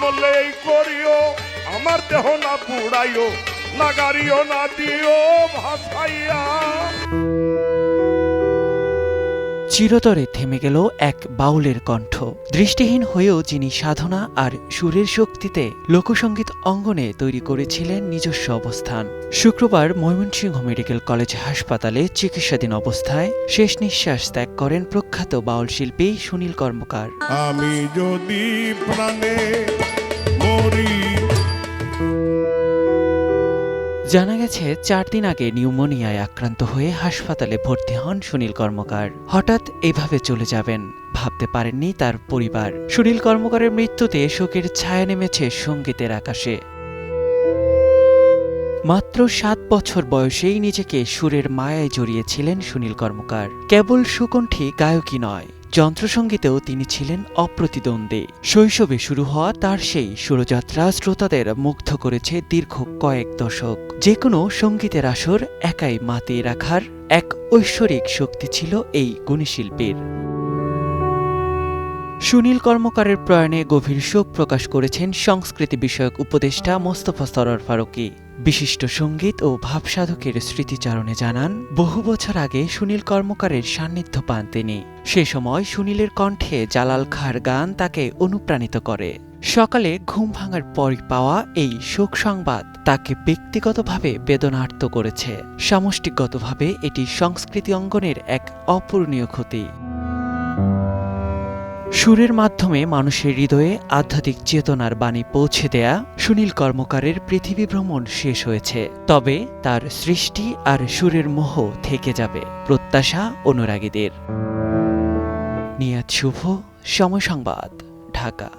করলে এই করিও, আমার দেহ না পুড়াইও, না গাড়িও না দিও ভাসাইয়া। চিরতরে থেমে গেল এক বাউলের কণ্ঠ। দৃষ্টিহীন হয়েও যিনি সাধনা আর সুরের শক্তিতে লোকসঙ্গীত অঙ্গনে তৈরি করেছিলেন নিজস্ব অবস্থান। শুক্রবার ময়মনসিংহ মেডিকেল কলেজ হাসপাতালে চিকিৎসাধীন অবস্থায় শেষ নিঃশ্বাস ত্যাগ করেন প্রখ্যাত বাউল শিল্পী সুনীল কর্মকার। আমি যদি প্রাণে মরি। জানা গেছে 4 দিন আগে নিউমোনিয়ায় আক্রান্ত হয়ে হাসপাতালে ভর্তি হন সুনীল কর্মকার। হঠাৎ এভাবে চলে যাবেন ভাবতে পারেননি তার পরিবার। সুনীল কর্মকারের মৃত্যুতে শোকের ছায়া নেমেছে সঙ্গীতের আকাশে। মাত্র 7 বছর বয়সেই নিজেকে সুরের মায়ায় জড়িয়েছিলেন সুনীল কর্মকার। কেবল সুকণ্ঠী গায়কই নয়, যন্ত্রসঙ্গীতেও তিনি ছিলেন অপ্রতিদ্বন্দ্বী। শৈশবে শুরু হওয়া তার সেই সুরযাত্রা শ্রোতাদের মুগ্ধ করেছে দীর্ঘ কয়েক দশক। যে কোনো সঙ্গীতের আসর একাই মাতিয়ে রাখার এক ঐশ্বরিক শক্তি ছিল এই গুণী শিল্পীর। সুনীল কর্মকারের প্রয়াণে গভীর শোক প্রকাশ করেছেন সংস্কৃতি বিষয়ক উপদেষ্টা মোস্তফা সরোয়ার ফারুকী। বিশিষ্ট সঙ্গীত ও ভাবসাধকের স্মৃতিচারণে জানান, বহু বছর আগে সুনীল কর্মকারের সান্নিধ্য পান তিনি। সে সময় সুনীলের কণ্ঠে জালাল খাঁর গান তাকে অনুপ্রাণিত করে। সকালে ঘুম ভাঙার পরই পাওয়া এই শোক সংবাদ তাকে ব্যক্তিগতভাবে বেদনার্ত করেছে। সামষ্টিকগতভাবে এটি সংস্কৃতি অঙ্গনের এক অপূরণীয় ক্ষতি। সুরের মাধ্যমে মানুষের হৃদয়ে আধ্যাত্মিক চেতনার বাণী পৌঁছে দেয়া সুনীল কর্মকারের পৃথিবী ভ্রমণ শেষ হয়েছে, তবে তার সৃষ্টি আর সুরের মোহ থেকে যাবে, প্রত্যাশা অনুরাগীদের। নিয়াত শুভ, সময় সংবাদ, ঢাকা।